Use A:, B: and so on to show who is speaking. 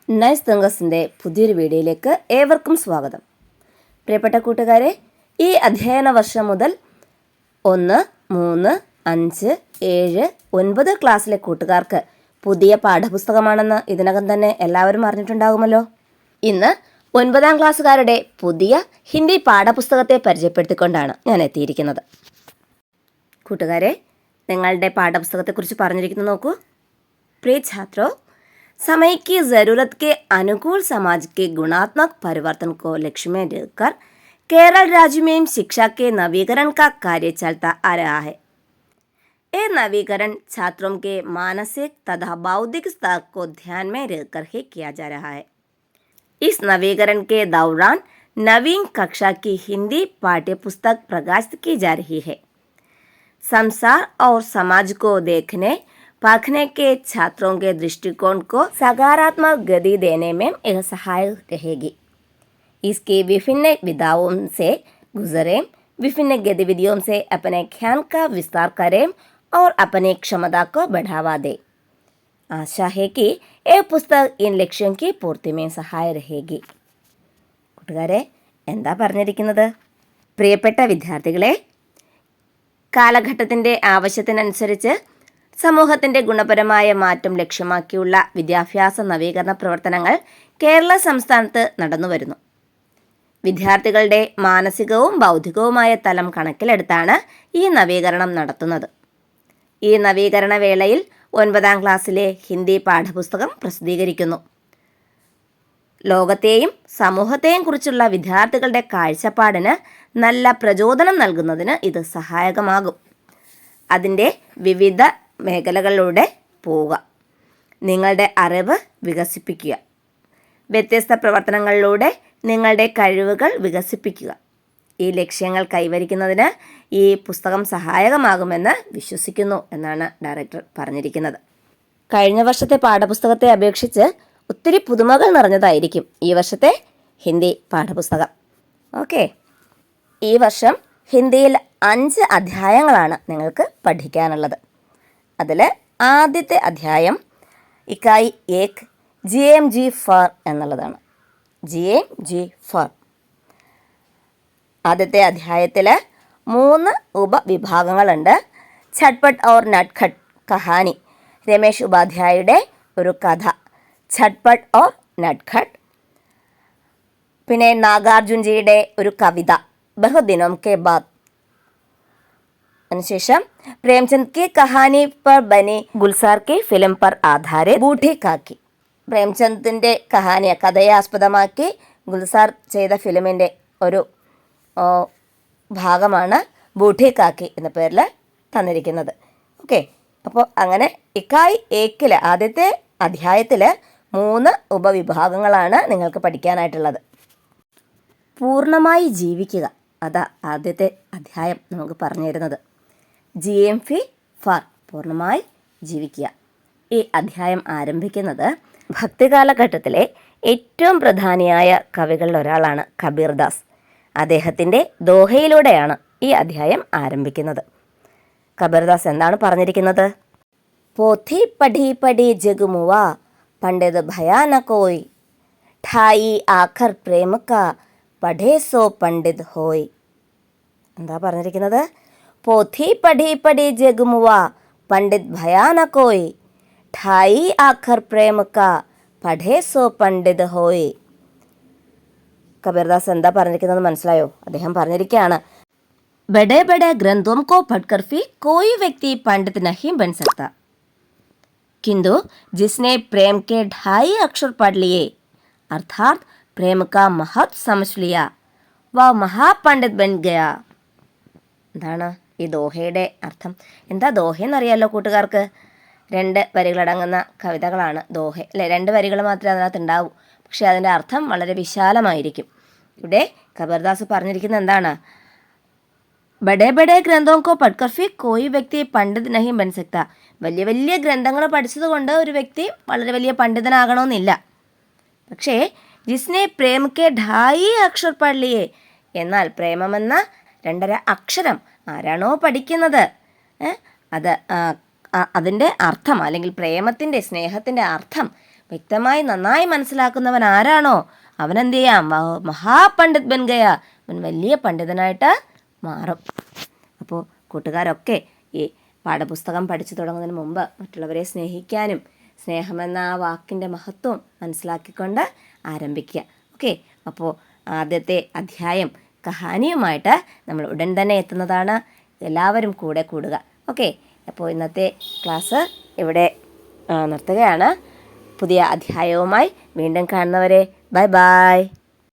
A: Nice തങ്കസിൻ്റെ പുതിയൊരു വീഡിയോയിലേക്ക് ഏവർക്കും സ്വാഗതം. പ്രിയപ്പെട്ട കൂട്ടുകാരെ, ഈ അധ്യയന വർഷം മുതൽ 1, 3, 5, 7, 9 ക്ലാസ്സിലെ കൂട്ടുകാർക്ക് പുതിയ പാഠപുസ്തകമാണെന്ന് ഇതിനകം തന്നെ എല്ലാവരും അറിഞ്ഞിട്ടുണ്ടാകുമല്ലോ. ഇന്ന് 9ാം ക്ലാസ്സുകാരുടെ പുതിയ ഹിന്ദി പാഠപുസ്തകത്തെ പരിചയപ്പെടുത്തിക്കൊണ്ടാണ് ഞാൻ എത്തിയിരിക്കുന്നത്. കൂട്ടുകാരെ, നിങ്ങളുടെ പാഠപുസ്തകത്തെക്കുറിച്ച് പറഞ്ഞിരിക്കുന്നത് നോക്കൂ. प्रिय छात्रों, समय की ज़रूरत के अनुकूल समाज के गुणात्मक परिवर्तन को लक्ष्य में रखकर केरल राज्य में शिक्षा के नवीकरण का कार्य चलता आ रहा है. ये नवीकरण छात्रों के मानसिक तथा बौद्धिक स्तर को ध्यान में रखकर ही किया जा रहा है. इस नवीकरण के दौरान नवीन कक्षा की हिंदी पाठ्य पुस्तक प्रकाशित की जा रही है. संसार और समाज को देखने पाखने के छात्रों के दृष्टिकोण को सकारात्मक गति देने में यह सहायक रहेगी. इसकी विभिन्न विधाओं से गुजरें, विभिन्न गतिविधियों से अपने ज्ञान का विस्तार करें और अपनी क्षमता को बढ़ावा दें. आशा है कि यह पुस्तक इन लक्ष्यों की पूर्ति में सहाय रहेगी. കൂട്ടുകാരെ, എന്താ പറഞ്ഞിരിക്കുന്നത്? പ്രിയപ്പെട്ട വിദ്യാർത്ഥികളെ, കാലഘട്ടത്തിൻ്റെ ആവശ്യത്തിനനുസരിച്ച് സമൂഹത്തിൻ്റെ ഗുണപരമായ മാറ്റം ലക്ഷ്യമാക്കിയുള്ള വിദ്യാഭ്യാസ നവീകരണ പ്രവർത്തനങ്ങൾ കേരള സംസ്ഥാനത്ത് നടന്നുവരുന്നു. വിദ്യാർത്ഥികളുടെ മാനസികവും ബൗദ്ധികവുമായ തലം കണക്കിലെടുത്താണ് ഈ നവീകരണം നടത്തുന്നത്. ഈ നവീകരണ വേളയിൽ 9ാം ക്ലാസ്സിലെ ഹിന്ദി പാഠപുസ്തകം പ്രസിദ്ധീകരിക്കുന്നു. ലോകത്തെയും സമൂഹത്തെയും കുറിച്ചുള്ള വിദ്യാർത്ഥികളുടെ കാഴ്ചപ്പാടിന് നല്ല പ്രചോദനം നൽകുന്നതിന് ഇത് സഹായകമാകും. അതിൻ്റെ വിവിധ മേഖലകളിലൂടെ പോവുക, നിങ്ങളുടെ അറിവ് വികസിപ്പിക്കുക, വ്യത്യസ്ത പ്രവർത്തനങ്ങളിലൂടെ നിങ്ങളുടെ കഴിവുകൾ വികസിപ്പിക്കുക. ഈ ലക്ഷ്യങ്ങൾ കൈവരിക്കുന്നതിന് ഈ പുസ്തകം സഹായകമാകുമെന്ന് വിശ്വസിക്കുന്നു എന്നാണ് ഡയറക്ടർ പറഞ്ഞിരിക്കുന്നത്. കഴിഞ്ഞ വർഷത്തെ പാഠപുസ്തകത്തെ അപേക്ഷിച്ച് ഒത്തിരി പുതുമകൾ നിറഞ്ഞതായിരിക്കും ഈ വർഷത്തെ ഹിന്ദി പാഠപുസ്തകം. ഓക്കെ, ഈ വർഷം ഹിന്ദിയിൽ 5 അധ്യായങ്ങളാണ് നിങ്ങൾക്ക് പഠിക്കാനുള്ളത്. അതിൽ ആദ്യത്തെ അധ്യായം ഇക്കായി ഏക് GMG ഫർ എന്നുള്ളതാണ്. GMG fir. ആദ്യത്തെ അധ്യായത്തിൽ 3 ഉപവിഭാഗങ്ങളുണ്ട്. ഛട്ട്പട്ട് ഓർ നട്ട്ഖട്ട് കഹാനി, രമേശ് ഉപാധ്യായയുടെ ഒരു കഥ ഛട്ട്പട്ട് ഓർ നട്ട്ഖട്ട്. പിന്നെ നാഗാർജുൻജിയുടെ ഒരു കവിത ബഹുദിനോം കെ ബാദ്. അതിനുശേഷം പ്രേംചന്ദ് की कहानी पर बनी गुलजार की फिल्म पर आधारित बूढ़ी काकी. പ്രേംചന്ദിൻ്റെ കഥയെ ആസ്പദമാക്കി ഗുൽസാർ ചെയ്ത ഫിലിമിൻ്റെ ഒരു ഭാഗമാണ് ബൂഢി കാക്കി എന്ന പേരിൽ തന്നിരിക്കുന്നത്. ഓക്കെ, അപ്പോൾ അങ്ങനെ ഇക്കായ് ഏക്കിൽ ആദ്യത്തെ അധ്യായത്തിൽ 3 ഉപവിഭാഗങ്ങളാണ് നിങ്ങൾക്ക് പഠിക്കാനായിട്ടുള്ളത്. പൂർണ്ണമായി ജീവിക്കുക, അതാ ആദ്യത്തെ അധ്യായം നമുക്ക് പറഞ്ഞു തരുന്നത്. GMG ഫർ, പൂർണ്ണമായി ജീവിക്കുക. ഈ അധ്യായം ആരംഭിക്കുന്നത് ഭക്തികാലഘട്ടത്തിലെ ഏറ്റവും പ്രധാനിയായ കവികളിൽ ഒരാളാണ് കബീർദാസ്. അദ്ദേഹത്തിൻ്റെ ദോഹയിലൂടെയാണ് ഈ അധ്യായം ആരംഭിക്കുന്നത്. കബീർദാസ് എന്താണ് പറഞ്ഞിരിക്കുന്നത്? പോഥി പഠി പഠി ജഗുമുവ പണ്ഡിത് ഭയാന കോയ്, ഠായി ആഖർ പ്രേമ കാ പഠേ സോ പണ്ഡിത് ഹോയ്. എന്താ പറഞ്ഞിരിക്കുന്നത്? പോഥി പഠി പഠി ജഗുമുവ പണ്ഡിത് ഭയാന കോയ്, ഠായി ആഖർ പ്രേമ കാ പഠേ സോ പണ്ഡിത് ഹോയ്. കബീർദാസ് എന്താ പറഞ്ഞിരിക്കുന്നത് മനസ്സിലായോ? അദ്ദേഹം പറഞ്ഞിരിക്കുകയാണ്, ബഡേ ബഡേ ഗ്രന്ഥോം കോ പഠ്കർ ഭി കോയി വ്യക്തി പണ്ഡിത് നഹീ ബൻ സക്താ, किंतु जिसने प्रेम के 2.5 अक्षर पढ़ लिए अर्थात प्रेम का महत्व समझ लिया वह महापंडित बन गया. എന്താണ് ഈ ദോഹയുടെ അർത്ഥം? എന്താ ദോഹ എന്നറിയാമല്ലോ കൂട്ടുകാർക്ക്. 2 വരികളടങ്ങുന്ന കവിതകളാണ് ദോഹ, അല്ലേ? 2 വരികൾ മാത്രമേ അതിനകത്ത് ഉണ്ടാവൂ, പക്ഷേ അതിൻ്റെ അർത്ഥം വളരെ വിശാലമായിരിക്കും. ഇവിടെ കബീർദാസ് പറഞ്ഞിരിക്കുന്നത് എന്താണ്? ബഡേ ബഡേ ഗ്രന്ഥോം കോ പഠ്കർ ഭി കോയി വ്യക്തി പണ്ഡിത് നഹീ ബൻ സക്താ. വലിയ വലിയ ഗ്രന്ഥങ്ങൾ പഠിച്ചതുകൊണ്ട് ഒരു വ്യക്തി വളരെ വലിയ പണ്ഡിതനാകണമെന്നില്ല. പക്ഷേ ജിസ്നെ പ്രേം കെ 2.5 അക്ഷർ പഠ് ലിയേ, എന്നാൽ പ്രേമമെന്ന 2.5 അക്ഷരം ആരാണോ പഠിക്കുന്നത് അത് അതിൻ്റെ അർത്ഥം അല്ലെങ്കിൽ പ്രേമത്തിൻ്റെ സ്നേഹത്തിൻ്റെ അർത്ഥം വ്യക്തമായി നന്നായി മനസ്സിലാക്കുന്നവൻ ആരാണോ അവനെന്ത് ചെയ്യാം, മഹാപണ്ഡിത് ബൻ ഗയ, അവൻ വലിയ പണ്ഡിതനായിട്ട് മാറും. അപ്പോൾ കൂട്ടുകാരൊക്കെ ഈ പാഠപുസ്തകം പഠിച്ചു തുടങ്ങുന്നതിന് മുമ്പ് മറ്റുള്ളവരെ സ്നേഹിക്കാനും സ്നേഹമെന്ന ആ വാക്കിൻ്റെ മഹത്വം മനസ്സിലാക്കിക്കൊണ്ട് ആരംഭിക്കുക. ഓക്കെ, അപ്പോൾ ആദ്യത്തെ അധ്യായം കഹാനിയുമായിട്ട് നമ്മൾ ഉടൻ തന്നെ എത്തുന്നതാണ്. എല്ലാവരും കൂടെ കൂടുക. ഓക്കെ, അപ്പോൾ ഇന്നത്തെ ക്ലാസ് ഇവിടെ നിർത്തുകയാണ്. പുതിയ അധ്യായവുമായി വീണ്ടും കാണുന്നവരെ ബൈ ബൈ.